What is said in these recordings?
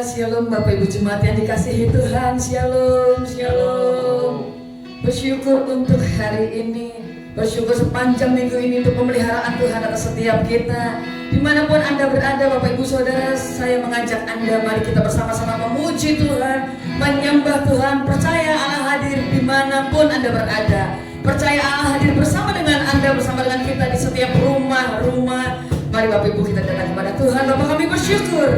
Shalom Bapak Ibu Jemaat yang dikasihi Tuhan. Shalom, shalom. Bersyukur untuk hari ini, bersyukur sepanjang minggu ini untuk pemeliharaan Tuhan atas setiap kita. Dimanapun Anda berada Bapak Ibu Saudara, saya mengajak Anda, mari kita bersama-sama memuji Tuhan, menyembah Tuhan. Percaya Allah hadir dimanapun Anda berada. Percaya Allah hadir bersama dengan Anda, bersama dengan kita di setiap rumah-rumah. Mari Bapak Ibu kita datang kepada Tuhan. Bapak, kami bersyukur.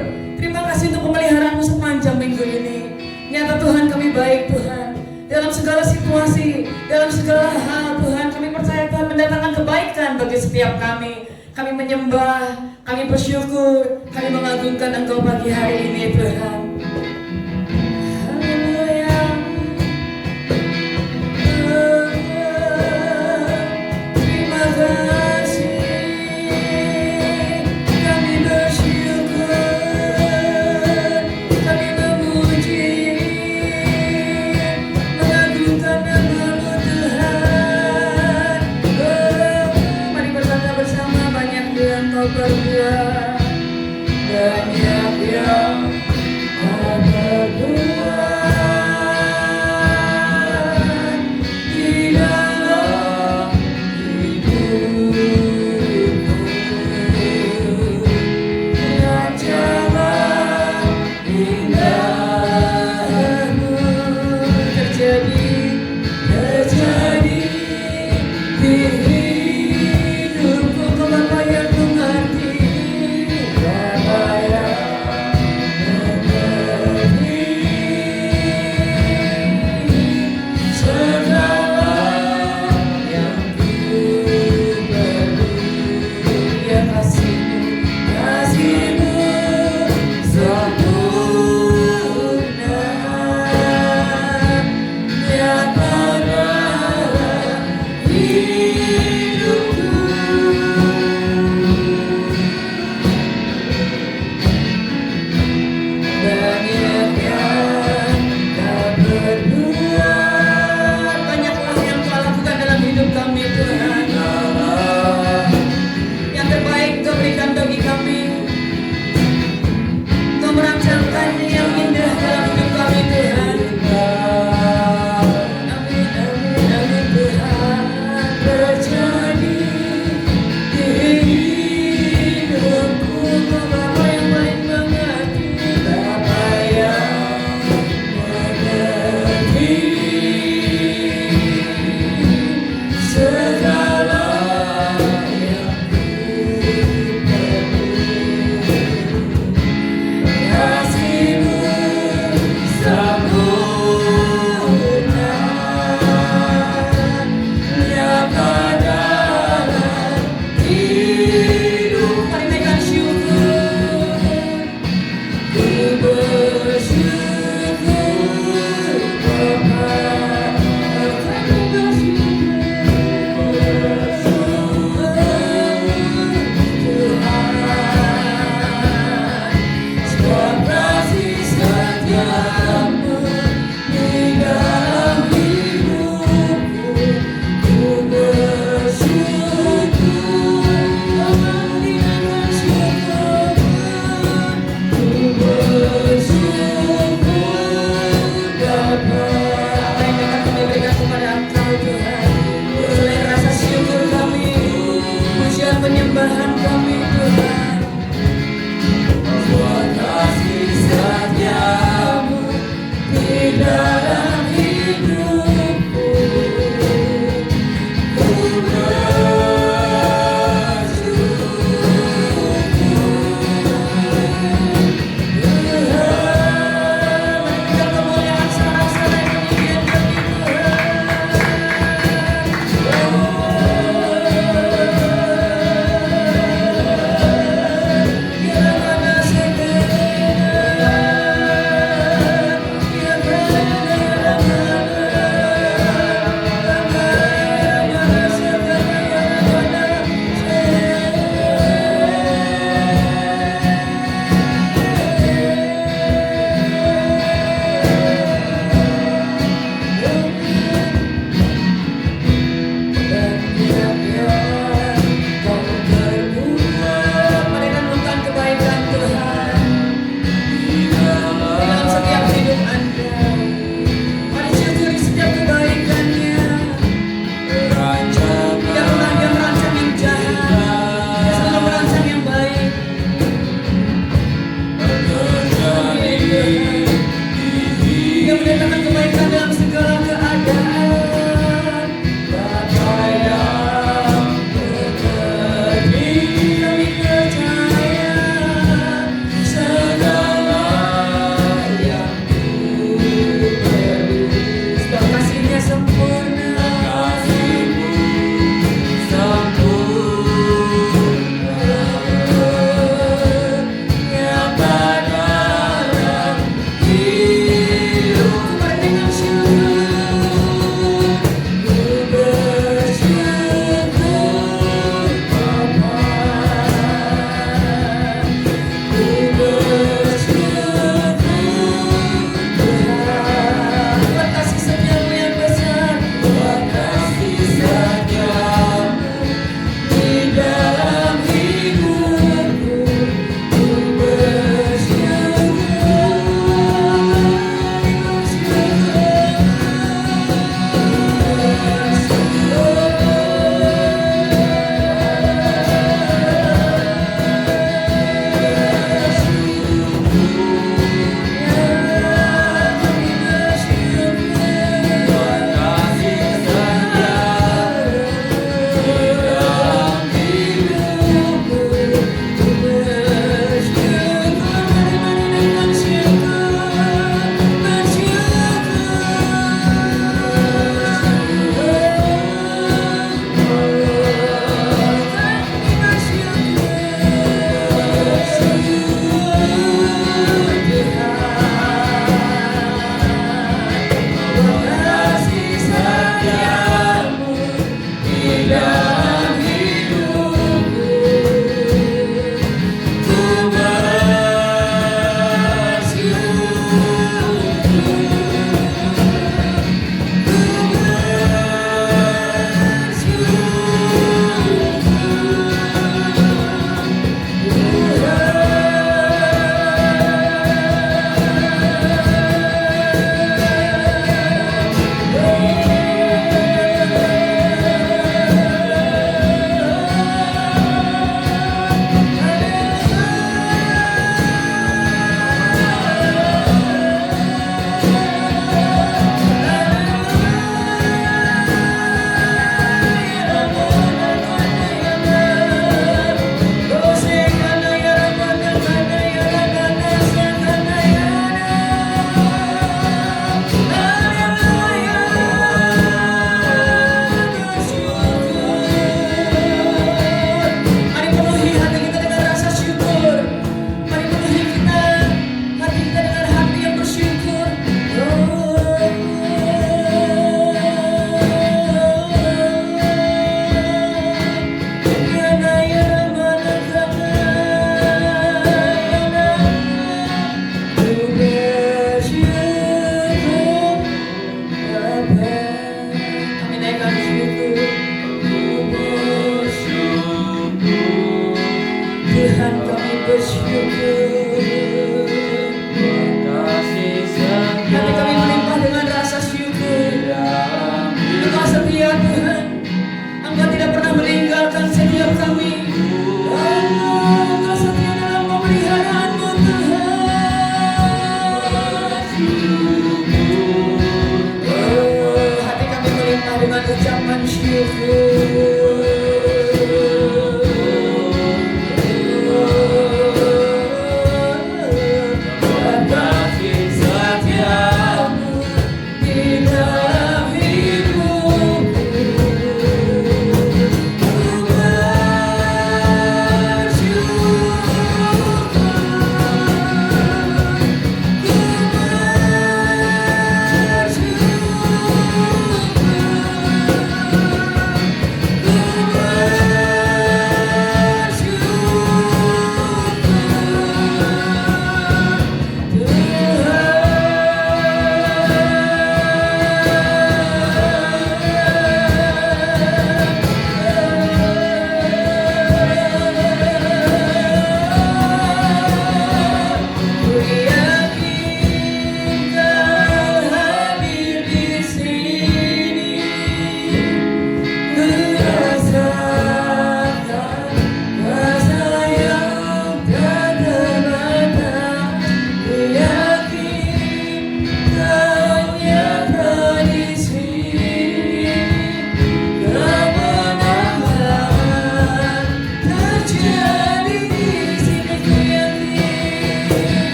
Terima kasih untuk pemeliharaanmu sepanjang minggu ini. Nyata Tuhan, kami baik Tuhan. Dalam segala situasi, dalam segala hal Tuhan, kami percaya Tuhan mendatangkan kebaikan bagi setiap kami. Kami menyembah, kami bersyukur, kami mengagungkan Engkau pagi hari ini Tuhan. Haleluya. Terima kasih. Kami bersyukur, kami memuji, mengagungkan nama-Mu Tuhan. Oh, mari berkata bersama, banyak yang Kau perbuat, banyak yang Kau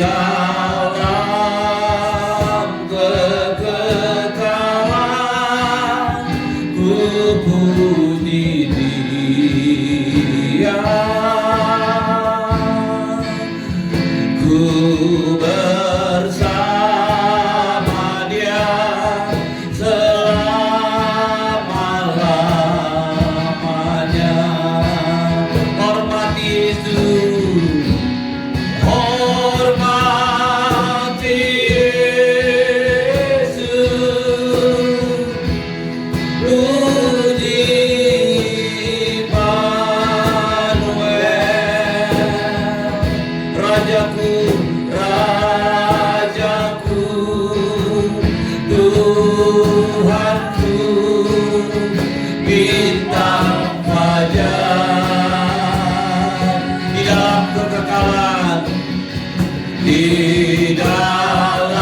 dalam kekekalan ku puji Dia, ku bersama Dia selama-lamanya. Hormat Yesus, hormati Yesus, puji Immanuel. Rajaku, Rajaku, Tuhanku, bintang fajar di dalam kekekalan, di dalam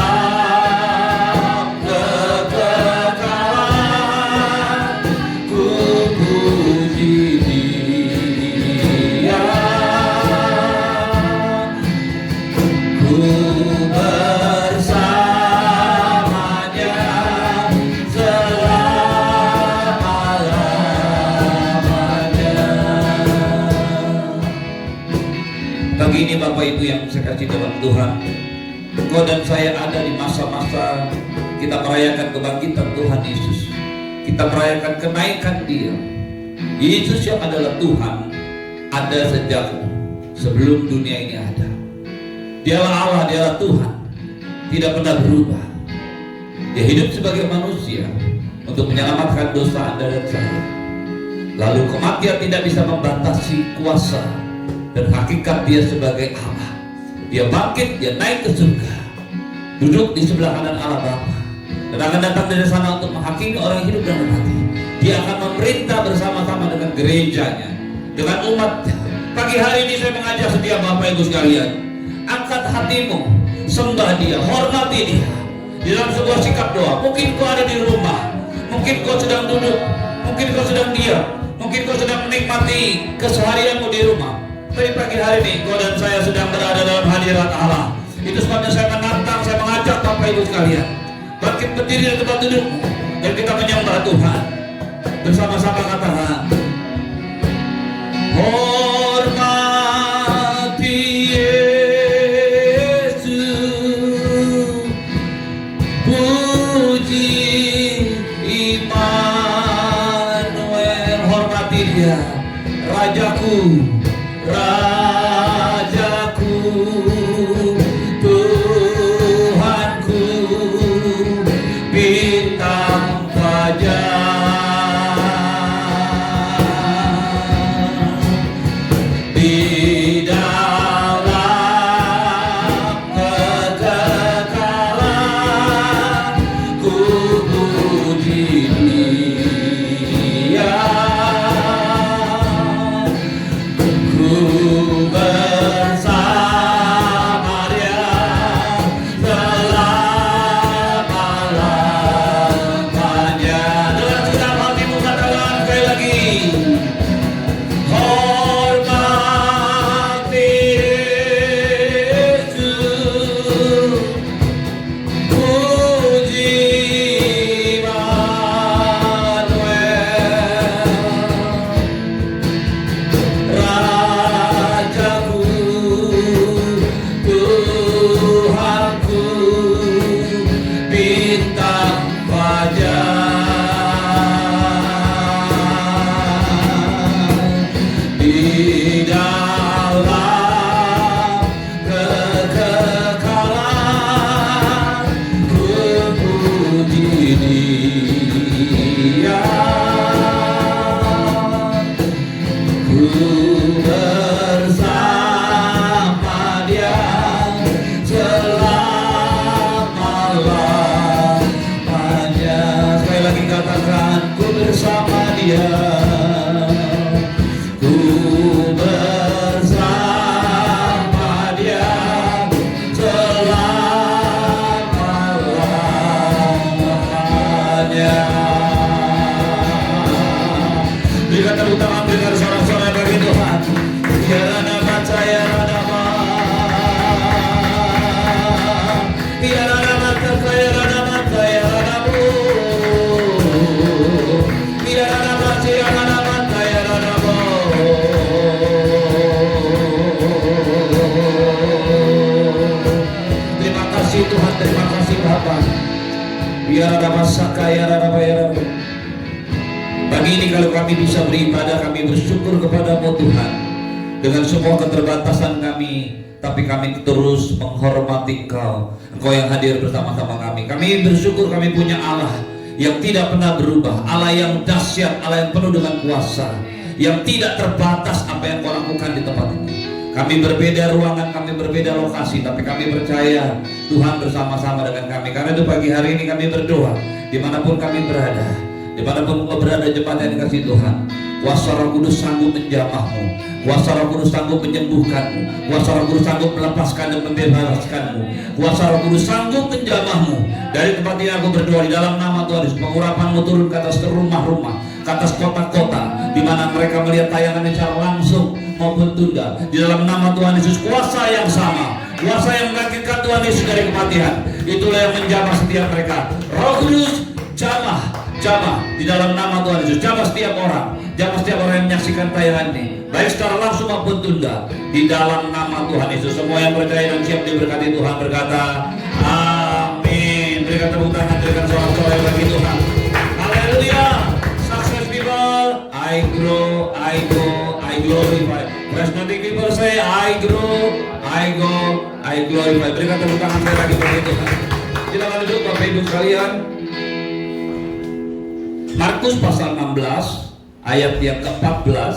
kekekalan ku puji Dia, ku bersamanya selama-lamanya. Pagi ini Bapak Ibu yang saya kasih dalam Tuhan, engkau dan saya ada di masa-masa kita merayakan kebangkitan Tuhan Yesus. Kita merayakan kenaikan Dia. Yesus yang adalah Tuhan ada sejak sebelum dunia ini ada. Dialah Allah, Dialah Tuhan, tidak pernah berubah. Dia hidup sebagai manusia untuk menyelamatkan dosa Anda dan saya. Lalu kematian tidak bisa membatasi kuasa dan hakikat Dia sebagai Allah. Dia bangkit, Dia naik ke surga, duduk di sebelah kanan Allah Bapa, dan akan datang dari sana untuk menghakimi orang hidup dan mati. Dia akan memerintah bersama-sama dengan gerejanya, dengan umatnya. Pagi hari ini saya mengajak setiap Bapak Ibu sekalian, angkat hatimu, sembah Dia, hormati Dia di dalam sebuah sikap doa. Mungkin kau ada di rumah, mungkin kau sedang duduk, mungkin kau sedang diam, mungkin kau sedang menikmati keseharianmu di rumah. Tapi pagi hari ini kau dan saya sedang berada dalam hadirat Allah. Itu sebabnya saya menantang, saya mengajak Bapak Ibu sekalian, bangkit berdiri dari tempat dudukmu dan kita menyembah Tuhan bersama-sama. Katakan, hormati Yesus, puji Immanuel. Hormati Dia, Rajaku, Rajaku, Tuhanku, bintang fajar Biar ada masaka ya rada bayar. Pagi ini kalau kami bisa beribadah, kami bersyukur kepadamu Tuhan. Dengan semua keterbatasan kami, tapi kami terus menghormati Engkau. Engkau yang hadir bersama-sama kami. Kami bersyukur kami punya Allah yang tidak pernah berubah, Allah yang dahsyat, Allah yang penuh dengan kuasa, yang tidak terbatas apa yang Kau lakukan di tempat ini. Kami berbeda ruangan, kami berbeda lokasi, tapi kami percaya Tuhan bersama-sama dengan kami. Karena itu pagi hari ini kami berdoa, dimanapun kami berada, dimanapun Kau berada, jemaat yang dikasih Tuhan, kuasa Roh Kudus sanggup menjamahmu, kuasa Roh Kudus sanggup menyembuhkanmu, kuasa Roh Kudus sanggup melepaskan dan membebaskanmu, kuasa Roh Kudus sanggup menjamahmu. Dari tempat ini aku berdoa di dalam nama Tuhan Yesus, pengurapanmu turun ke atas rumah-rumah, ke atas kota-kota di mana mereka melihat tayangan secara langsung maupun tunda. Di dalam nama Tuhan Yesus, kuasa yang sama, kuasa yang membangkitkan Tuhan Yesus dari kematian, itulah yang menjamah setiap mereka. Roh Kudus jamah di dalam nama Tuhan Yesus, jamah setiap orang yang menyaksikan tayangan ini, baik secara langsung maupun tunda, di dalam nama Tuhan Yesus. Semua yang percaya dan siap diberkati Tuhan berkata amin. Berikan tepuk tangan, berikan sorak-sorai bagi Tuhan. Haleluya. Success people, I grow, I go, I glorify. Charismatic people say I grow, I go, I glorify. Berikan tepuk tangan sekali lagi bagi Tuhan. Silakan duduk Bapak Ibu sekalian. Markus pasal 16 ayat yang ke-14.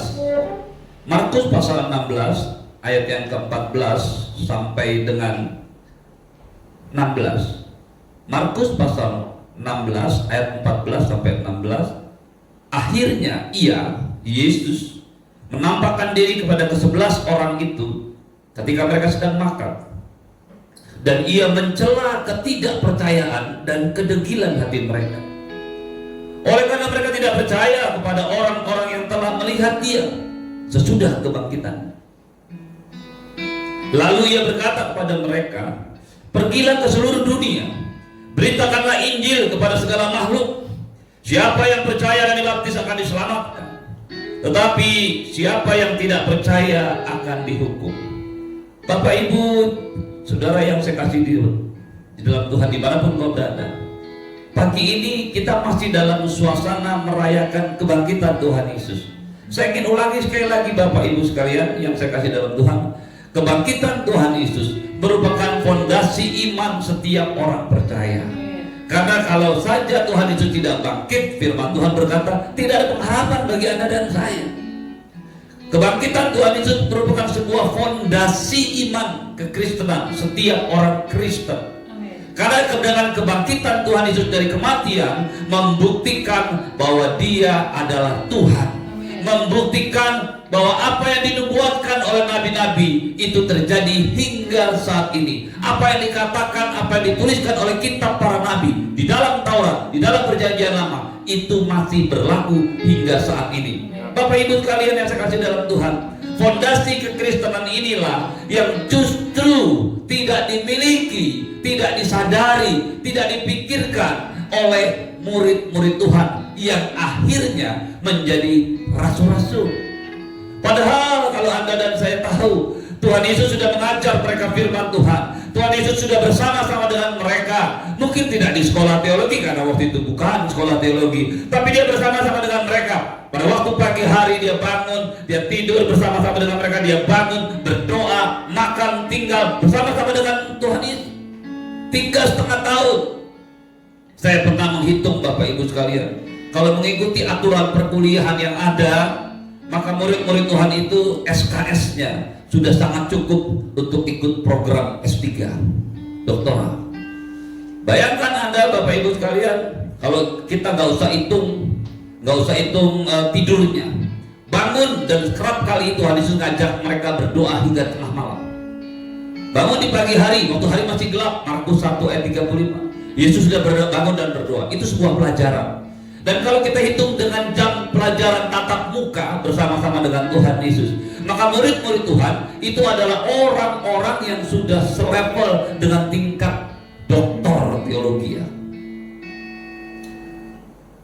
Markus pasal 16 ayat yang ke-14 sampai dengan 16. Markus pasal 16 ayat 14 sampai 16. Akhirnya Yesus menampakkan diri kepada ke-11 orang itu ketika mereka sedang makan, dan ia mencela ketidakpercayaan dan kedegilan hati mereka. Oleh karena mereka tidak percaya kepada orang-orang yang telah melihat dia sesudah kebangkitan. Lalu ia berkata kepada mereka, pergilah ke seluruh dunia, beritakanlah Injil kepada segala makhluk. Siapa yang percaya dan dibaptis akan diselamatkan, tetapi siapa yang tidak percaya akan dihukum. Bapak Ibu, saudara yang saya kasih di dalam Tuhan, dimanapun kau berada, pagi ini kita masih dalam suasana merayakan kebangkitan Tuhan Yesus. Saya ingin ulangi sekali lagi Bapak Ibu sekalian yang saya kasih dalam Tuhan, kebangkitan Tuhan Yesus merupakan fondasi iman setiap orang percaya. Karena kalau saja Tuhan Yesus tidak bangkit, firman Tuhan berkata, tidak ada pengharapan bagi Anda dan saya. Kebangkitan Tuhan Yesus merupakan sebuah fondasi iman kekristenan setiap orang Kristen. Karena dengan kebangkitan Tuhan Yesus dari kematian membuktikan bahwa Dia adalah Tuhan, membuktikan bahwa apa yang dinubuatkan oleh nabi-nabi itu terjadi hingga saat ini. Apa yang dikatakan, apa yang dituliskan oleh kitab para nabi di dalam Taurat, di dalam Perjanjian Lama, itu masih berlaku hingga saat ini. Bapak Ibu sekalian yang saya kasih dalam Tuhan, fondasi kekristenan inilah yang justru tidak dimiliki, tidak disadari, tidak dipikirkan oleh murid-murid Tuhan yang akhirnya menjadi rasul-rasul. Padahal kalau Anda dan saya tahu, Tuhan Yesus sudah mengajar mereka firman Tuhan. Tuhan Yesus sudah bersama-sama dengan mereka. Mungkin tidak di sekolah teologi, karena waktu itu bukan sekolah teologi, tapi dia bersama-sama dengan mereka. Pada waktu pagi hari dia bangun, dia tidur bersama-sama dengan mereka, dia bangun, berdoa, makan, tinggal bersama-sama dengan Tuhan Yesus 3,5 tahun. Saya pernah menghitung Bapak Ibu sekalian, kalau mengikuti aturan perkuliahan yang ada, maka murid-murid Tuhan itu SKS-nya sudah sangat cukup untuk ikut program S3 doktoral. Bayangkan Anda Bapak Ibu sekalian, kalau kita nggak usah hitung tidurnya, bangun, dan kerap kali Tuhan Yesus ngajak mereka berdoa hingga tengah malam. Bangun di pagi hari, waktu hari masih gelap, Markus 1 ayat 35. Yesus sudah bangun dan berdoa. Itu sebuah pelajaran. Dan kalau kita hitung dengan jam pelajaran tatap muka bersama-sama dengan Tuhan Yesus, maka murid-murid Tuhan itu adalah orang-orang yang sudah selevel dengan tingkat doktor teologi.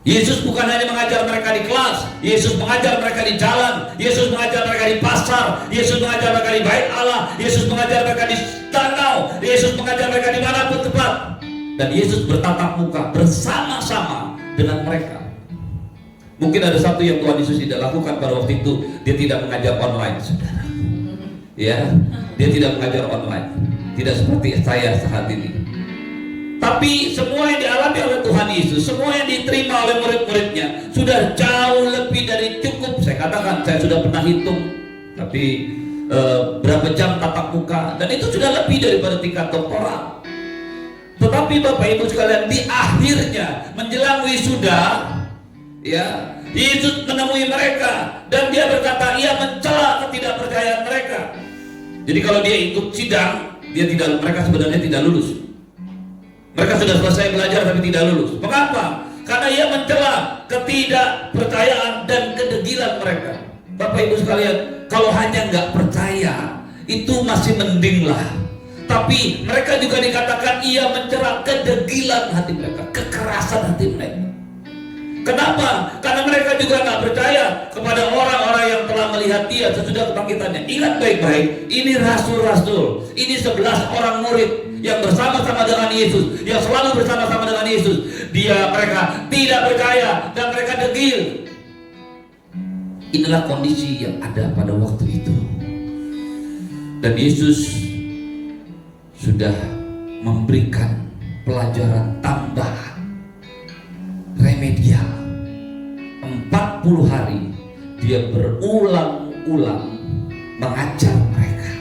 Yesus bukan hanya mengajar mereka di kelas, Yesus mengajar mereka di jalan, Yesus mengajar mereka di pasar, Yesus mengajar mereka di bait Allah, Yesus mengajar mereka di danau, Yesus mengajar mereka dimanapun tempat. Dan Yesus bertatap muka bersama-sama dengan mereka. Mungkin ada satu yang Tuhan Yesus tidak lakukan pada waktu itu. Dia tidak mengajar online, saudara. Ya, dia tidak mengajar online. Tidak seperti saya saat ini. Tapi semua yang dialami oleh Tuhan Yesus, semua yang diterima oleh murid-muridnya sudah jauh lebih dari cukup. Saya katakan, saya sudah pernah hitung. Tapi berapa jam tatap muka, dan itu sudah lebih daripada tingkat doktoral. Tetapi Bapak Ibu sekalian, di akhirnya menjelang wisuda, ya, Yesus menemui mereka dan dia berkata, ia mencela ketidakpercayaan mereka. Jadi kalau dia ikut sidang, mereka sebenarnya tidak lulus. Mereka sudah selesai belajar tapi tidak lulus. Mengapa? Karena ia mencela ketidakpercayaan dan kedegilan mereka. Bapak Ibu sekalian, kalau hanya nggak percaya, itu masih mending lah. Tapi mereka juga dikatakan ia mencela kedegilan hati mereka, kekerasan hati mereka. Kenapa? Karena mereka juga nggak percaya kepada orang-orang yang telah melihat dia sesudah kebangkitannya. Ingat baik-baik, ini rasul-rasul, ini 11 orang murid yang bersama-sama dengan Yesus, yang selalu bersama-sama dengan Yesus. Mereka tidak percaya dan mereka degil. Inilah kondisi yang ada pada waktu itu. Dan Yesus sudah memberikan pelajaran tambahan remedial. 40 hari dia berulang-ulang mengajar mereka.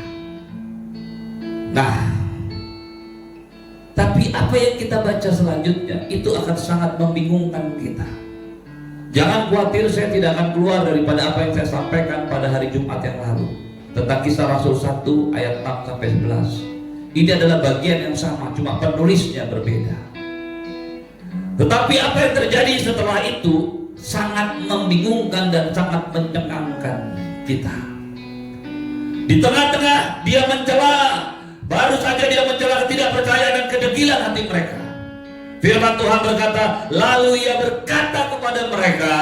Nah, tapi apa yang kita baca selanjutnya itu akan sangat membingungkan kita. Jangan khawatir, saya tidak akan keluar daripada apa yang saya sampaikan pada hari Jumat yang lalu tentang Kisah Rasul 1 ayat 6-11. Ini adalah bagian yang sama, cuma penulisnya berbeda. Tetapi apa yang terjadi setelah itu sangat membingungkan dan sangat mencengangkan kita. Di tengah-tengah dia mencela, baru saja dia mencela ketidakpercayaan dan kedegilan hati mereka. Firman Tuhan berkata, lalu ia berkata kepada mereka,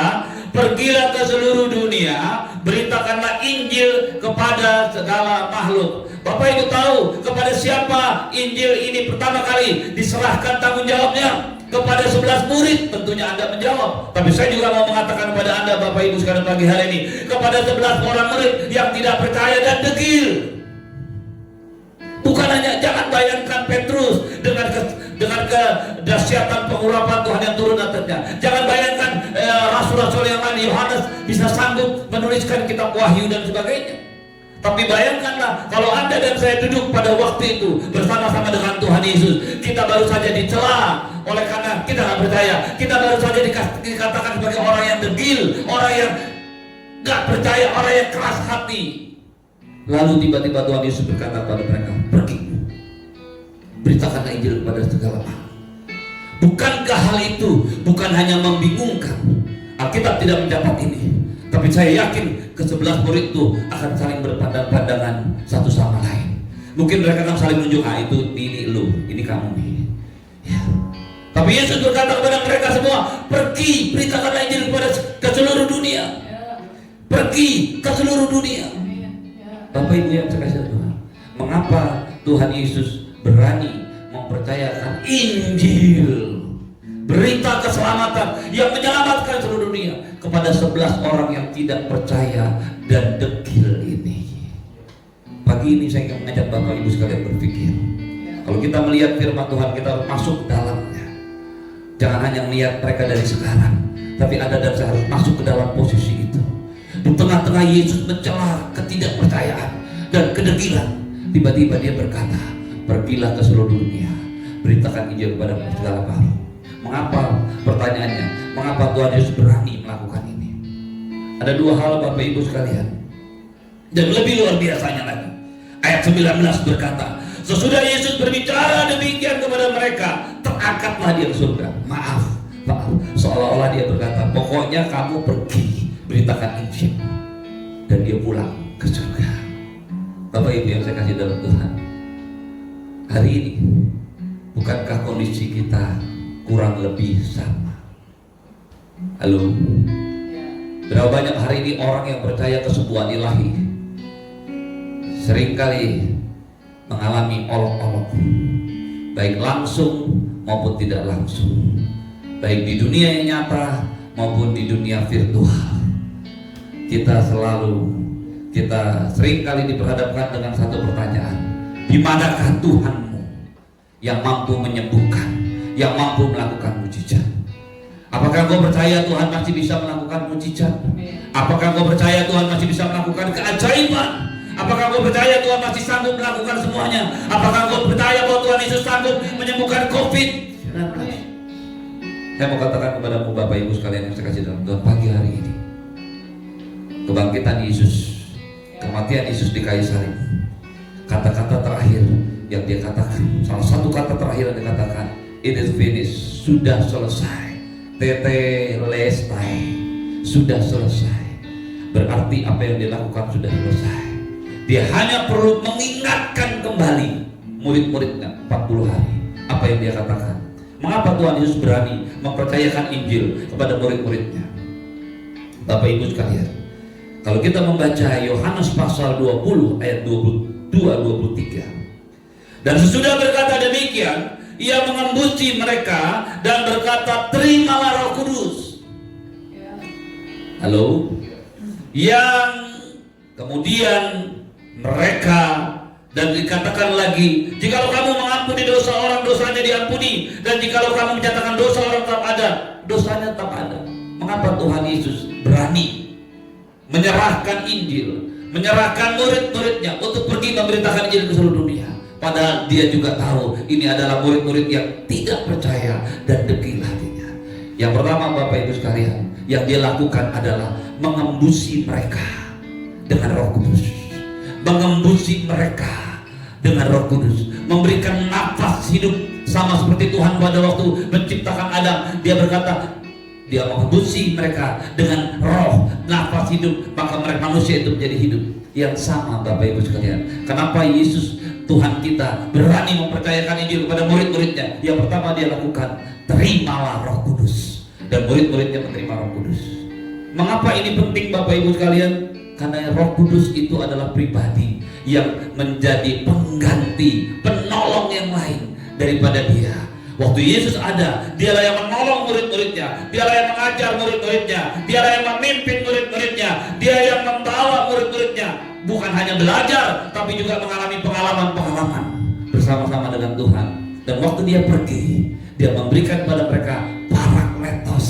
pergilah ke seluruh dunia, beritakanlah Injil kepada segala makhluk. Bapak Ibu tahu kepada siapa Injil ini pertama kali diserahkan tanggung jawabnya? Kepada 11 murid. Tentunya Anda menjawab. Tapi saya juga mau mengatakan kepada Anda Bapak Ibu sekalian pagi hari ini, kepada 11 orang murid yang tidak percaya dan degil. Bukan hanya, jangan bayangkan Petrus dengan kedahsyatan pengurapan Tuhan yang turun atasnya. Jangan bayangkan rasul-rasul yang lain, Yohanes bisa sanggup menuliskan kitab Wahyu dan sebagainya. Tapi bayangkanlah kalau Anda dan saya duduk pada waktu itu bersama-sama dengan Tuhan Yesus, kita baru saja dicela oleh karena kita nggak percaya. Kita baru saja dikatakan sebagai orang yang degil, orang yang nggak percaya, orang yang keras hati. Lalu tiba-tiba Tuhan Yesus berkata kepada mereka, pergi, beritakanlah Injil kepada segala makhluk. Bukankah hal itu bukan hanya membingungkan? Alkitab tidak mencatat ini, tapi saya yakin ke-11 murid itu akan saling berpandang-pandangan satu sama lain. Mungkin mereka akan saling menunjuk, itu ini lu, ini kamu nih. Ya. Tapi Yesus berkata kepada mereka semua, pergi, beritakanlah Injil ke seluruh dunia. Pergi ke seluruh dunia. Bapak Ibu yang saya kasih Tuhan, mengapa Tuhan Yesus berani mempercayakan Injil, berita keselamatan yang menyelamatkan seluruh dunia kepada 11 orang yang tidak percaya dan degil ini? Pagi ini saya ingin mengajak Bapak Ibu sekalian berpikir. Kalau kita melihat firman Tuhan, kita harus masuk ke dalamnya. Jangan hanya melihat mereka dari sekarang, tapi Anda dan saya harus masuk ke dalam posisi itu. Di tengah-tengah Yesus mencela ketidakpercayaan dan kedegilan, tiba-tiba dia berkata, pergilah ke seluruh dunia, beritakan Injil kepada segala makhluk. Mengapa? Pertanyaannya, mengapa Tuhan Yesus berani melakukan ini? Ada dua hal Bapak Ibu sekalian, dan lebih luar biasanya lagi. Ayat 19 berkata, sesudah Yesus berbicara demikian kepada mereka, terangkatlah dia ke surga. Maaf, seolah-olah dia berkata, pokoknya kamu pergi, beritakan Injil, dan dia pulang ke surga. Bapak Ibu yang saya kasih dalam Tuhan, hari ini bukankah kondisi kita kurang lebih sama? Halo? Berapa banyak hari ini orang yang percaya kesembuhan ilahi seringkali mengalami olok-olok, baik langsung maupun tidak langsung, baik di dunia yang nyata maupun di dunia virtual. Kita sering kali diperhadapkan dengan satu pertanyaan: di manakah Tuhanmu yang mampu menyembuhkan, yang mampu melakukan mujizat? Apakah kau percaya Tuhan masih bisa melakukan mujizat? Apakah kau percaya Tuhan masih bisa melakukan keajaiban? Apakah kau percaya Tuhan masih sanggup melakukan semuanya? Apakah kau percaya bahwa Tuhan Yesus sanggup menyembuhkan COVID-19? Saya mau katakan kepadamu Bapak Ibu sekalian yang saya kasih dalam Tuhan pagi hari ini, kebangkitan Yesus, kematian Yesus di kayu salib, kata-kata terakhir yang dia katakan, salah satu kata terakhir yang dia katakan, it is finished, sudah selesai, tetelestai, sudah selesai. Berarti apa yang dia lakukan sudah selesai. Dia hanya perlu mengingatkan kembali murid-muridnya 40 hari apa yang dia katakan. Mengapa Tuhan Yesus berani mempercayakan Injil kepada murid-muridnya? Bapak Ibu sekalian, kalau kita membaca Yohanes pasal 20 ayat 22-23, dan sesudah berkata demikian, ia mengembusi mereka dan berkata, terimalah Roh Kudus. Halo? Yang kemudian mereka, dan dikatakan lagi, jikalau kamu mengampuni dosa orang, dosanya diampuni, dan jikalau kamu menyatakan dosa orang tetap ada, dosanya tetap ada. Mengapa Tuhan Yesus berani menyerahkan Injil, menyerahkan murid-muridnya untuk pergi memberitakan Injil ke seluruh dunia? Padahal dia juga tahu ini adalah murid-murid yang tidak percaya dan degil hatinya. Yang pertama Bapak Ibu sekalian, yang dia lakukan adalah mengembusi mereka dengan Roh Kudus. Mengembusi mereka dengan Roh Kudus, memberikan nafas hidup, sama seperti Tuhan pada waktu menciptakan Adam. Dia berkata, dia mengembusi mereka dengan roh, nafas hidup, maka mereka manusia itu menjadi hidup. Yang sama Bapak Ibu sekalian, kenapa Yesus Tuhan kita berani mempercayakan Injil kepada murid-muridnya? Yang pertama dia lakukan, terimalah Roh Kudus, dan murid-muridnya menerima Roh Kudus. Mengapa ini penting Bapak Ibu sekalian? Karena Roh Kudus itu adalah pribadi yang menjadi pengganti, penolong yang lain daripada dia. Waktu Yesus ada, dialah yang menolong murid-muridnya, dialah yang mengajar murid-muridnya, dialah yang memimpin murid-muridnya, dia yang membawa murid-muridnya, bukan hanya belajar, tapi juga mengalami pengalaman-pengalaman bersama-sama dengan Tuhan. Dan waktu dia pergi, dia memberikan kepada mereka parakletos,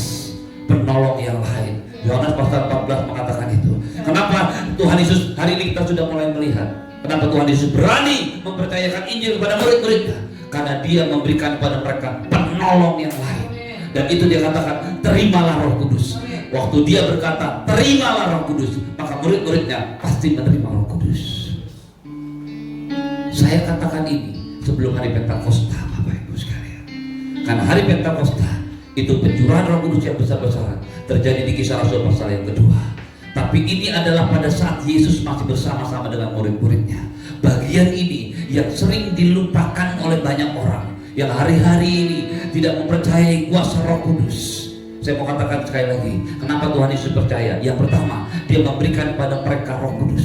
penolong yang lain. Yohanes pasal 14 mengatakan itu. Kenapa Tuhan Yesus hari ini kita sudah mulai melihat kenapa Tuhan Yesus berani mempercayakan Injil kepada murid-muridnya? Karena dia memberikan kepada mereka penolong yang lain. Dan itu dia katakan, terimalah Roh Kudus. Waktu dia berkata, terimalah Roh Kudus, maka murid-muridnya pasti menerima Roh Kudus. Saya katakan ini sebelum hari Pentakosta Bapak Ibu sekalian. Karena hari Pentakosta itu pencurahan Roh Kudus yang besar-besaran terjadi di Kisah Rasul pasal yang kedua. Tapi ini adalah pada saat Yesus masih bersama-sama dengan murid-muridnya. Bagian ini yang sering dilupakan oleh banyak orang yang hari-hari ini tidak mempercayai kuasa Roh Kudus. Saya mau katakan sekali lagi, kenapa Tuhan Yesus percaya? Yang pertama, dia memberikan kepada mereka Roh Kudus.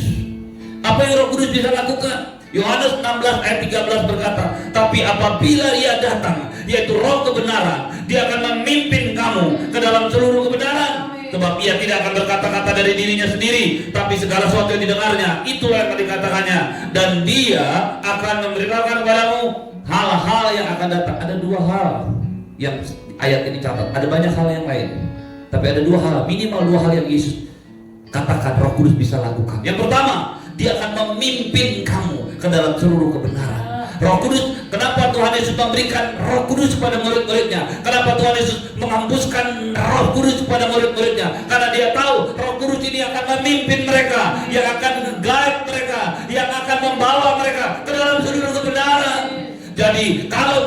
Apa yang Roh Kudus bisa lakukan? Yohanes 16 ayat 13 berkata, tapi apabila ia datang, yaitu Roh kebenaran, dia akan memimpin kamu ke dalam seluruh kebenaran. Sebab ia tidak akan berkata-kata dari dirinya sendiri, tapi segala sesuatu yang didengarnya, itulah yang akan dikatakannya. Dan dia akan memberitakan kepadamu hal-hal yang akan datang. Ada dua hal yang ayat ini catat. Ada banyak hal yang lain, tapi ada dua hal, minimal dua hal yang Yesus katakan Roh Kudus bisa lakukan. Yang pertama, dia akan memimpin kamu ke dalam seluruh kebenaran. Roh Kudus, kenapa Tuhan Yesus memberikan Roh Kudus kepada murid-muridnya? Kenapa Tuhan Yesus menghembuskan Roh Kudus kepada murid-muridnya? Karena dia tahu Roh Kudus ini akan memimpin mereka, yang akan guide mereka, yang akan membawa mereka ke dalam seluruh kebenaran. Jadi kalau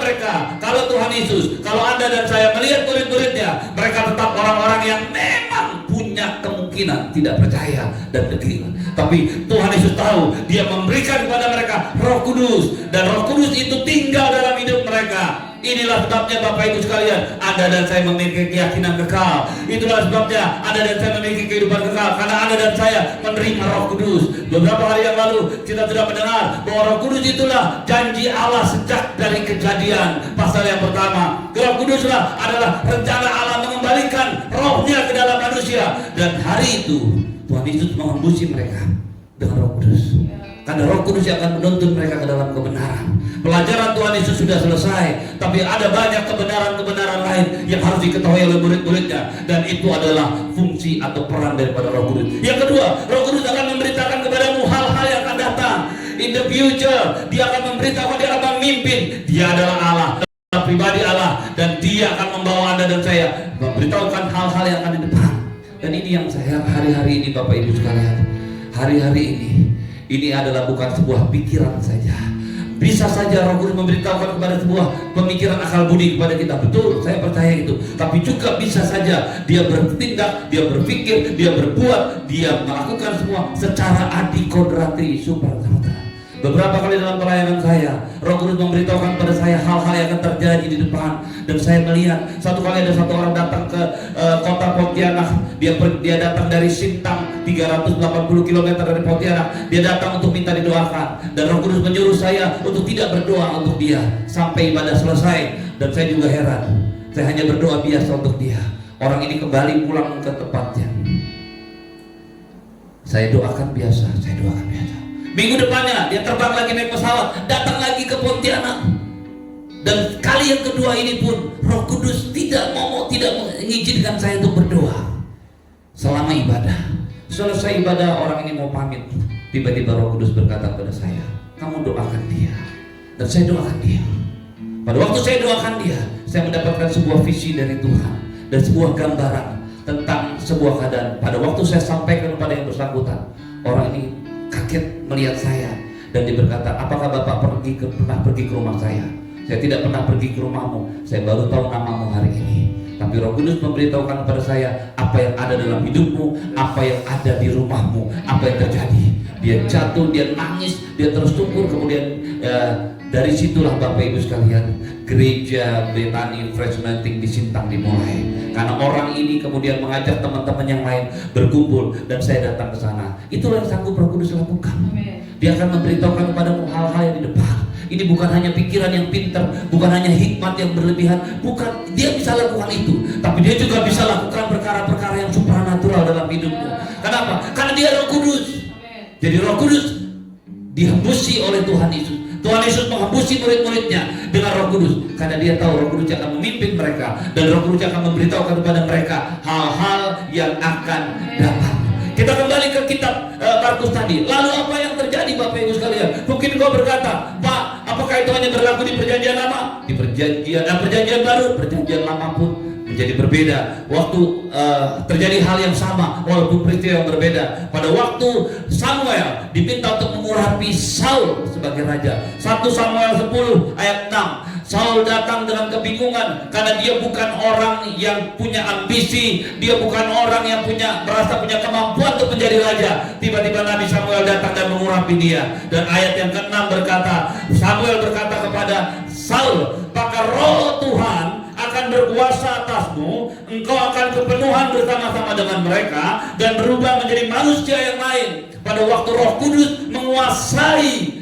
Tuhan Yesus, kalau Anda dan saya melihat murid-muridnya, mereka tetap orang-orang yang memang punya kemungkinan tidak percaya dan degil. Tapi Tuhan Yesus tahu, dia memberikan kepada mereka Roh Kudus, dan Roh Kudus itu tinggal dalam hidup mereka. Inilah sebabnya Bapak Ibu sekalian, Anda dan saya memiliki keyakinan kekal. Itulah sebabnya Anda dan saya memiliki kehidupan kekal, karena Anda dan saya menerima Roh Kudus. Beberapa hari yang lalu kita sudah mendengar bahwa Roh Kudus itulah janji Allah sejak dari Kejadian pasal yang pertama. Roh Kuduslah adalah rencana Allah mengembalikan rohnya ke dalam manusia. Dan hari itu Tuhan Yesus mengembusi mereka dengan Roh Kudus. Karena Roh Kudus yang akan menuntun mereka ke dalam kebenaran. Pelajaran Tuhan Yesus sudah selesai, tapi ada banyak kebenaran-kebenaran lain yang harus diketahui oleh murid-muridnya, dan itu adalah fungsi atau peran daripada Roh Kudus. Yang kedua, Roh Kudus akan memberitakan kepadamu hal-hal yang akan datang. In the future, dia akan memberitakan, dia akan memimpin. Dia adalah Allah, adalah pribadi Allah, dan dia akan membawa Anda dan saya memberitahukan hal-hal yang akan di depan. Dan ini yang saya hari-hari ini Bapak Ibu sekalian, hari-hari ini adalah bukan sebuah pikiran saja. Bisa saja Roh Kudus memberitahukan kepada sebuah pemikiran akal budi kepada kita. Betul, saya percaya itu. Tapi juga bisa saja dia bertindak, dia berpikir, dia berbuat, dia melakukan semua secara adikodrati supranatural. Beberapa kali dalam pelayanan saya, Roh Kudus memberitahukan pada saya hal-hal yang akan terjadi di depan. Dan saya melihat, satu kali ada satu orang datang ke kota Pontianak. Dia datang dari Sintang, 380 km dari Pontianak. Dia datang untuk minta didoakan. Dan Roh Kudus menyuruh saya untuk tidak berdoa untuk dia sampai ibadah selesai. Dan saya juga heran, saya hanya berdoa biasa untuk dia. Orang ini kembali pulang ke tempatnya. Saya doakan biasa, saya doakan biasa. Minggu depannya dia terbang lagi naik pesawat, datang lagi ke Pontianak. Dan kali yang kedua ini pun Roh Kudus tidak mengizinkan saya untuk berdoa selama ibadah. Selesai ibadah, orang ini mau pamit. Tiba-tiba Roh Kudus berkata kepada saya, kamu doakan dia. Dan saya doakan dia. Pada waktu saya doakan dia, saya mendapatkan sebuah visi dari Tuhan dan sebuah gambaran tentang sebuah keadaan. Pada waktu saya sampaikan kepada yang bersangkutan, orang ini kaget melihat saya dan dia berkata, apakah Bapak pernah pergi ke rumah saya? Saya tidak pernah pergi ke rumahmu, saya baru tahu namamu hari ini. Tapi Roh Kudus memberitahukan kepada saya apa yang ada dalam hidupmu, apa yang ada di rumahmu, apa yang terjadi. Dia jatuh, dia nangis, dia terus tukur. Kemudian dari situlah Bapak Ibu sekalian, gereja Bethany Fresh Anointing di Sintang dimulai. Karena orang ini kemudian mengajak teman-teman yang lain berkumpul dan saya datang ke sana. Itulah yang sanggup Roh Kudus lakukan. Dia akan memberitahukan kepadamu hal-hal yang di depan. Ini bukan hanya pikiran yang pintar, bukan hanya hikmat yang berlebihan, bukan. Dia bisa lakukan itu, tapi dia juga bisa lakukan perkara-perkara yang supranatural dalam hidupmu. Kenapa? Karena dia Roh Kudus. Jadi Roh Kudus dihembusi oleh Tuhan Yesus. Tuhan Yesus menghembusi murid-muridnya dengan Roh Kudus, karena dia tahu Roh Kudus akan memimpin mereka dan Roh Kudus akan memberitahukan kepada mereka hal-hal yang akan datang. Kita kembali ke kitab Markus tadi. Lalu apa yang terjadi Bapak Ibu sekalian? Mungkin kau berkata, Pak, apakah itu hanya berlaku di perjanjian lama? Di perjanjian baru, perjanjian lama pun menjadi berbeda. Waktu terjadi hal yang sama walaupun peristiwa yang berbeda. Pada waktu Samuel diminta untuk mengurapi Saul sebagai raja, 1 Samuel 10 ayat 6, Saul datang dengan kebingungan karena dia bukan orang yang punya ambisi, dia bukan orang yang merasa punya kemampuan untuk menjadi raja. Tiba-tiba Nabi Samuel datang dan mengurapi dia. Dan ayat yang ke-6 berkata, Samuel berkata kepada Saul, maka Roh Tuhan akan berkuasa atasmu, engkau akan kepenuhan bersama-sama dengan mereka dan berubah menjadi manusia yang lain. Pada waktu Roh Kudus menguasai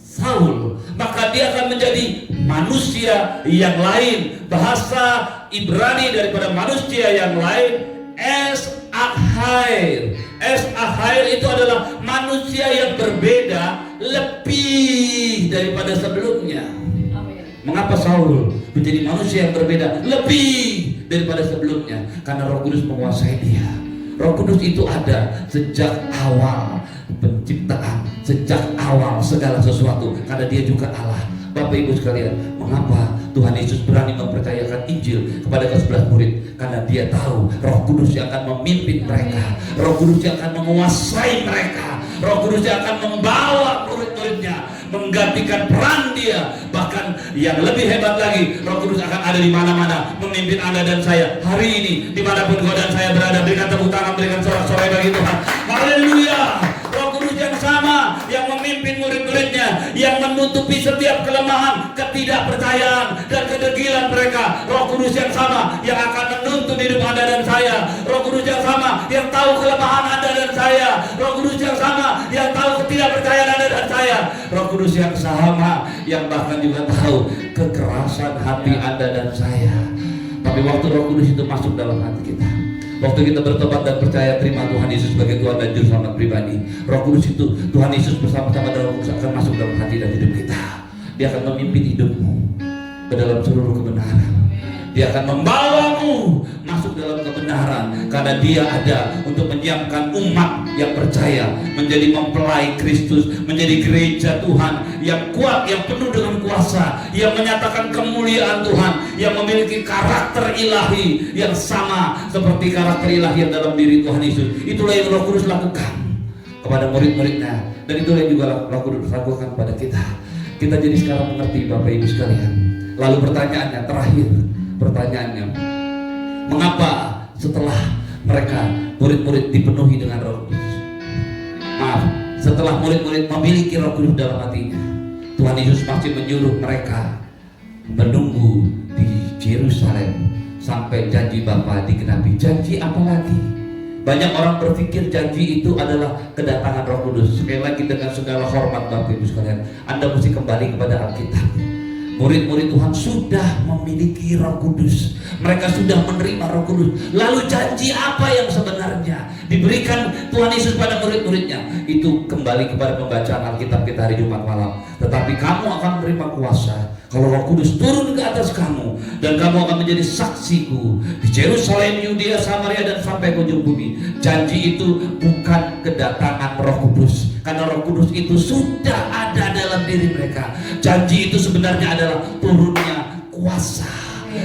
Saul, maka dia akan menjadi manusia yang lain. Bahasa Ibrani daripada manusia yang lain, es-ahair. Es-ahair itu adalah manusia yang berbeda, lebih daripada sebelumnya. Mengapa Saul menjadi manusia yang berbeda lebih daripada sebelumnya? Karena Roh Kudus menguasai dia. Roh Kudus itu ada sejak awal penciptaan, sejak awal segala sesuatu, karena dia juga Allah. Bapak Ibu sekalian, mengapa Tuhan Yesus berani mempercayakan Injil kepada ke-11 murid? Karena dia tahu Roh Kudus yang akan memimpin mereka, Roh Kudus yang akan menguasai mereka, Roh Kudus yang akan membawa murid-muridnya, menggantikan peran dia. Bahkan yang lebih hebat lagi, Roh Kudus akan ada di mana-mana, memimpin Anda dan saya hari ini, dimanapun kau dan saya berada. Berikan tepuk tangan, berikan sorak-sorai bagi Tuhan. Haleluya. Roh Kudus yang sama yang memimpin murid-muridnya, yang menutupi setiap kelemahan, ketidakpercayaan dan kedegilan mereka. Roh Kudus yang sama yang akan menuntun hidup Anda dan saya. Roh Kudus yang sama yang tahu kelemahan Anda dan saya. Roh Kudus yang sama yang tahu ketidakpercayaan Anda dan saya. Roh Kudus yang sama yang bahkan juga tahu kekerasan hati Anda dan saya. Tapi waktu Roh Kudus itu masuk dalam hati kita, waktu kita bertobat dan percaya terima Tuhan Yesus sebagai Tuhan dan Juru Selamat pribadi, Roh Kudus itu, Tuhan Yesus bersama-sama dalam Roh Kudus akan masuk dalam hati dan hidup kita. Dia akan memimpin hidupmu ke dalam seluruh kebenaran. Dia akan membawamu masuk dalam kebenaran, karena Dia ada untuk menyiapkan umat yang percaya menjadi mempelai Kristus, menjadi gereja Tuhan yang kuat, yang penuh dengan kuasa, yang menyatakan kemuliaan Tuhan, yang memiliki karakter ilahi yang sama seperti karakter ilahi yang dalam diri Tuhan Yesus. Itulah yang Roh Kudus lakukan kepada murid-muridnya, dan itulah yang juga Roh Kudus lakukan kepada kita. Kita jadi sekarang mengerti Bapak Ibu sekalian. Lalu pertanyaannya terakhir, pertanyaannya, mengapa setelah mereka murid-murid dipenuhi dengan Roh Kudus, setelah murid-murid memiliki Roh Kudus dalam hatinya, Tuhan Yesus masih menyuruh mereka menunggu di Yerusalem sampai janji Bapa digenapi? Janji apa lagi? Banyak orang berpikir janji itu adalah kedatangan Roh Kudus. Sekali lagi dengan segala hormat Bapak Ibu sekalian, Anda mesti kembali kepada Alkitab. Murid-murid Tuhan sudah memiliki Roh Kudus. Mereka sudah menerima Roh Kudus. Lalu janji apa yang sebenarnya diberikan Tuhan Yesus pada murid-muridnya? Itu kembali kepada pembacaan Alkitab kita hari Jumat malam. Tetapi kamu akan menerima kuasa kalau Roh Kudus turun ke atas kamu, dan kamu akan menjadi saksiku di Yerusalem, Yudea, Samaria, dan sampai ke ujung bumi. Janji itu bukan kedatangan Roh Kudus, karena Roh Kudus itu sudah ada dalam diri mereka. Janji itu sebenarnya adalah turunnya kuasa.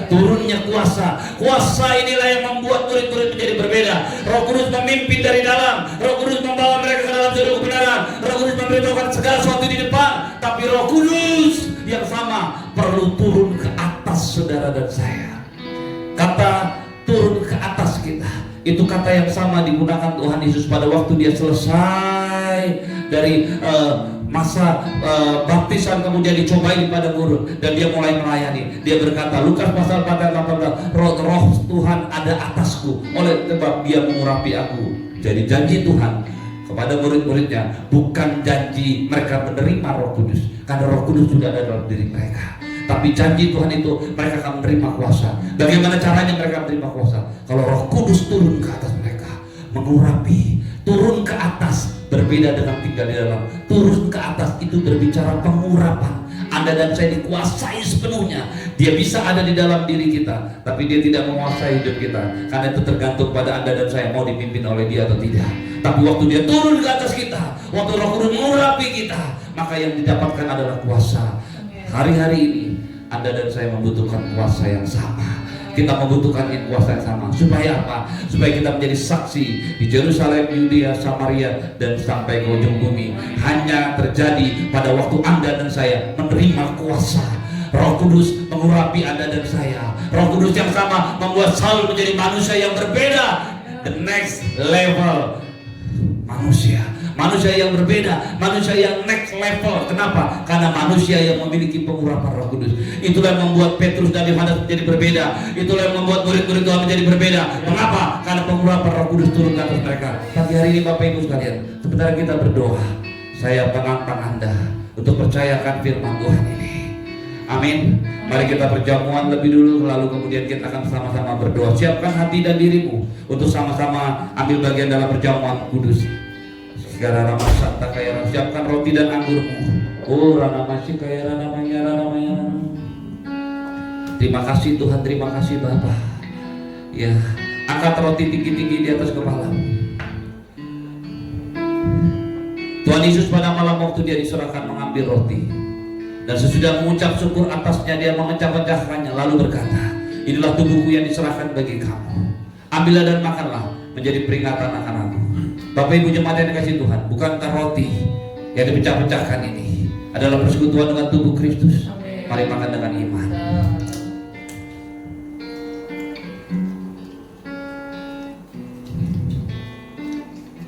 Turunnya kuasa. Kuasa inilah yang membuat murid-murid menjadi berbeda. Roh Kudus memimpin dari dalam. Roh Kudus membawa mereka ke dalam seluruh kebenaran. Roh Kudus memberitahukan segala sesuatu di depan. Tapi Roh Kudus yang sama perlu turun ke atas saudara dan saya. Kata turun ke atas kita, itu kata yang sama digunakan Tuhan Yesus pada waktu Dia selesai dari masa baptisan, kemudian dicobai di padang gurun dan Dia mulai melayani. Dia berkata, Lukas pasal 18, Roh Tuhan ada atasku oleh sebab Dia mengurapi aku. Jadi janji Tuhan kepada murid-muridnya bukan janji mereka menerima Roh Kudus, karena Roh Kudus sudah ada dalam diri mereka. Tapi janji Tuhan itu mereka akan menerima kuasa. Bagaimana caranya mereka menerima kuasa? Kalau Roh Kudus turun ke atas mereka, mengurapi, turun ke atas. Berbeda dengan tinggal di dalam. Turun ke atas itu berbicara pengurapan. Anda dan saya dikuasai sepenuhnya. Dia bisa ada di dalam diri kita, tapi Dia tidak menguasai hidup kita. Karena itu tergantung pada Anda dan saya mau dipimpin oleh Dia atau tidak. Tapi waktu Dia turun ke atas kita, waktu Roh Kudus mengurapi kita, maka yang didapatkan adalah kuasa. Hari-hari ini Anda dan saya membutuhkan kuasa yang sama. Kita membutuhkan kuasa yang sama. Supaya apa? Supaya kita menjadi saksi di Yerusalem, Yudea, Samaria, dan sampai ke ujung bumi. Hanya terjadi pada waktu Anda dan saya menerima kuasa. Roh Kudus mengurapi Anda dan saya. Roh Kudus yang sama membuat Saul menjadi manusia yang berbeda. The next level manusia. Manusia yang berbeda, manusia yang next level. Kenapa? Karena manusia yang memiliki pengurapan Roh Kudus. Itulah yang membuat Petrus dan Yohanes menjadi berbeda. Itulah yang membuat murid-murid Tuhan menjadi berbeda. Mengapa? Karena pengurapan Roh Kudus turun ke atas mereka. Pagi hari ini Bapak Ibu sekalian, sebentar kita berdoa, saya menantang Anda untuk percayakan firman Tuhan ini. Amin. Mari kita perjamuan lebih dulu, lalu kemudian kita akan sama-sama berdoa. Siapkan hati dan dirimu untuk sama-sama ambil bagian dalam perjamuan kudus. Segala ramah santa kaya, siapkan roti dan anggurmu. Oh, rana masih kaya, rana maya. Terima kasih Tuhan, terima kasih Bapa. Ya, angkat roti tinggi-tinggi di atas kepala. Tuhan Yesus pada malam waktu Dia diserahkan mengambil roti, dan sesudah mengucap syukur atasnya Dia memecah-pecahkannya, lalu berkata, inilah tubuhku yang diserahkan bagi kamu. Ambillah dan makanlah, menjadi peringatan akan aku. Bapak Ibu jemaat yang dikasihi Tuhan, bukankah roti yang dipecah-pecahkan ini adalah persekutuan dengan tubuh Kristus? Mari makan dengan iman.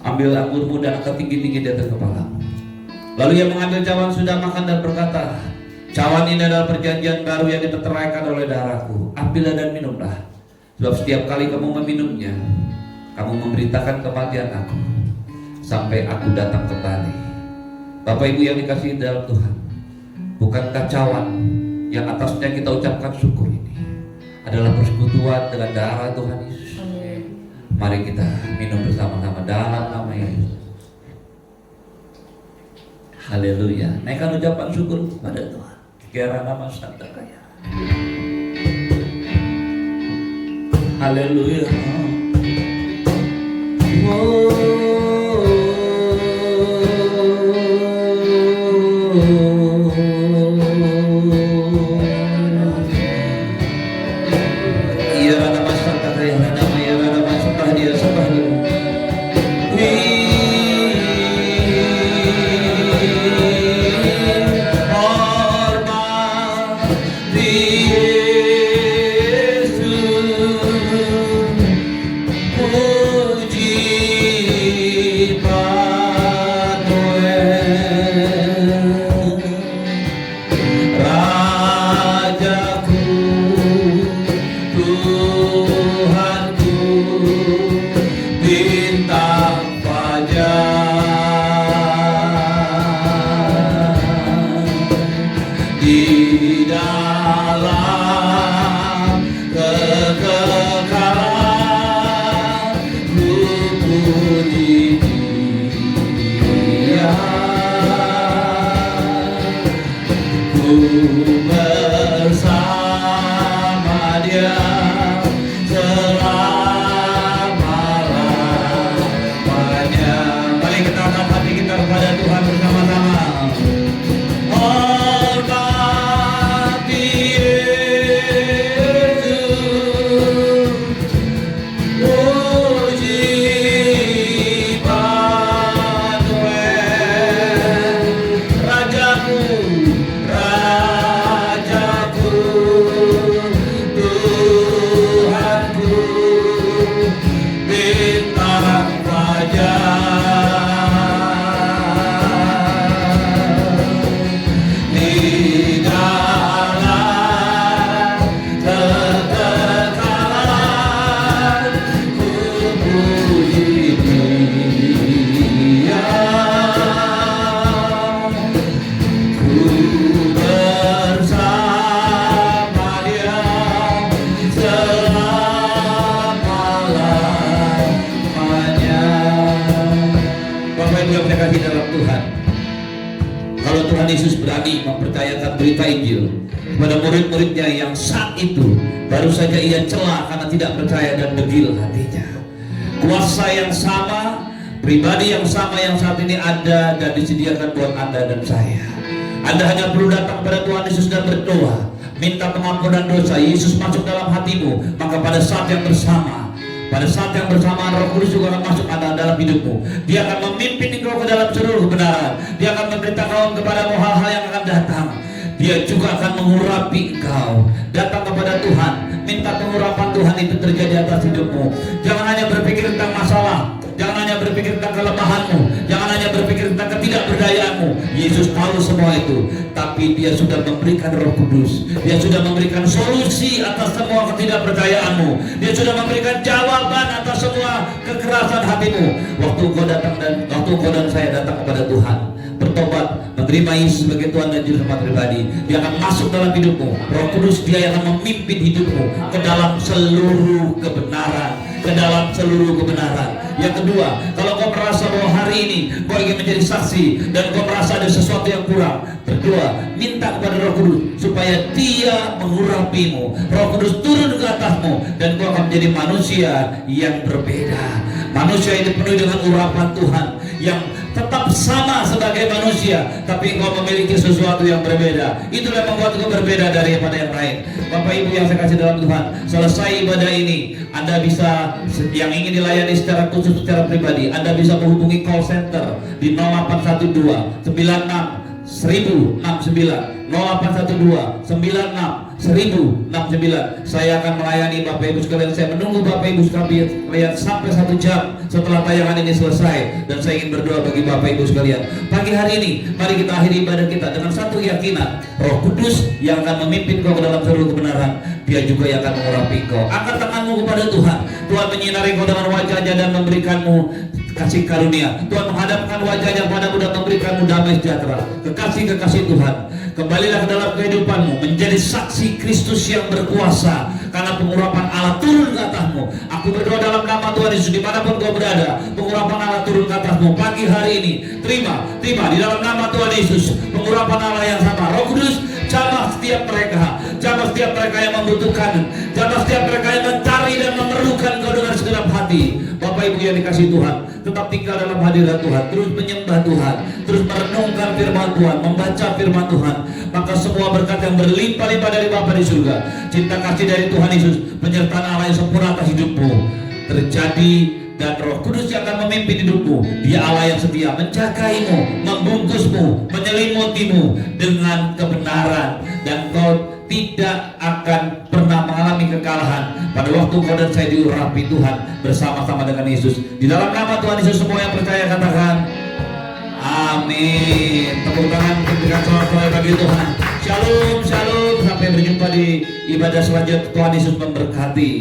Ambil anggurmu dan angkat tinggi-tinggi di atas kepala. Lalu ia mengambil cawan sudah makan dan berkata, cawan ini adalah perjanjian baru yang diteraikan oleh darahku. Ambillah dan minumlah. Sebab setiap kali kamu meminumnya, kamu memberitakan kematian aku sampai aku datang kembali. Bapak Ibu yang dikasihi dalam Tuhan, bukankah cawan yang atasnya kita ucapkan syukur ini adalah persekutuan dengan darah Tuhan Yesus? Mari kita minum bersama-sama dalam nama Yesus. Haleluya. Naikkan ucapan syukur kepada Tuhan. Kira nama Santa Kaya. Haleluya. Iya nama Santa Kaya, nama ya nama Santa dia Santa. Di dalam kekekalan ku puji Dia, ku bersama Dia selama-lamanya. Mari kita angkat hati kita kepada Tuhan bersama-sama. Di dalam Tuhan, kalau Tuhan Yesus berani mempercayakan berita Injil kepada murid-muridnya yang saat itu baru saja ia celah karena tidak percaya dan degil hatinya, kuasa yang sama, pribadi yang sama yang saat ini ada dan disediakan buat Anda dan saya. Anda hanya perlu datang pada Tuhan Yesus dan berdoa, minta pengampunan dosa. Yesus masuk dalam hatimu, maka pada saat yang bersamaan Roh Kudus juga akan masuk dalam hidupmu. Dia akan memimpin engkau ke dalam seluruh kebenaran. Dia akan memberitakan kepadamu hal-hal yang akan datang. Dia juga akan mengurapi engkau. Datang kepada Tuhan, minta pengurapan Tuhan itu terjadi atas hidupmu. Jangan hanya berpikir tentang masalah, jangan hanya berpikir tentang kelemahanmu, jangan hanya berpikir tentang ketidakberdayaanmu. Yesus tahu semua itu, tapi Dia sudah memberikan Roh Kudus. Dia sudah memberikan solusi atas semua ketidakberdayaanmu. Dia sudah memberikan jawaban atas semua kekerasan hatimu. Waktu engkau dan saya datang kepada Tuhan, bertobat, menerima Yesus sebagai Tuhan dan Juru Selamat pribadi, Dia akan masuk dalam hidupmu. Roh Kudus Dia yang akan memimpin hidupmu ke dalam seluruh kebenaran, ke dalam seluruh kebenaran. Yang kedua, kalau kau merasa bahwa hari ini kau ingin menjadi saksi dan kau merasa ada sesuatu yang kurang, berdoa, minta kepada Roh Kudus supaya Dia mengurapimu. Roh Kudus turun ke atasmu dan kau akan menjadi manusia yang berbeda, manusia yang dipenuhi dengan urapan Tuhan, yang tetap sama sebagai manusia, tapi engkau memiliki sesuatu yang berbeda. Itulah yang membuat engkau berbeda daripada yang lain. Bapak Ibu yang saya kasih dalam Tuhan, selesai ibadah ini, Anda bisa, yang ingin dilayani secara khusus, secara pribadi, Anda bisa menghubungi call center di 0812 96 1069 0812 96 1069. Saya akan melayani Bapak Ibu sekalian. Saya menunggu Bapak Ibu sekalian sampai 1 jam setelah tayangan ini selesai, dan saya ingin berdoa bagi Bapak Ibu sekalian. Pagi hari ini mari kita akhiri ibadah kita dengan satu keyakinan, Roh Kudus yang akan memimpin kau ke dalam seluruh kebenaran, Dia juga yang akan mengurapi kau. Angkat tanganmu kepada Tuhan. Tuhan menyinari kau dengan wajahnya dan memberikanmu kasih karunia. Tuhan menghadapkan wajahnya padamu dan memberikanmu damai sejahtera. Kekasih-kekasih Tuhan, kembalilah ke dalam kehidupanmu menjadi saksi Kristus yang berkuasa, karena pengurapan Allah turun ke atasmu. Aku berdoa dalam nama Tuhan Yesus, dimanapun kau berada, pengurapan Allah turun ke atasmu pagi hari ini. Terima di dalam nama Tuhan Yesus pengurapan Allah yang sama. Roh Kudus, jamah setiap mereka yang membutuhkan, jamah setiap mereka yang mencari dan memerlukan kau dengan segenap hati. Bapak Ibu yang dikasih Tuhan, tetap tinggal dalam hadirat Tuhan, terus menyembah Tuhan, terus merenungkan firman Tuhan, membaca firman Tuhan, maka semua berkat yang berlimpah-limpah dari Bapa di surga, cinta kasih dari Tuhan Yesus, penyertaan Allah yang sempurna atas hidupmu terjadi, dan Roh Kudus yang akan memimpin hidupmu. Dia Allah yang setia, menjagaimu, membungkusmu, menyelimutimu dengan kebenaran, dan kau tidak akan pernah mengalami kekalahan pada waktu kau dan saya diurapi Tuhan bersama-sama dengan Yesus. Di dalam nama Tuhan Yesus, semua yang percaya katakan amin. Tepuk tangan, berikan soal-soal bagi Tuhan. Shalom, shalom. Sampai berjumpa di ibadah selanjutnya. Tuhan Yesus memberkati.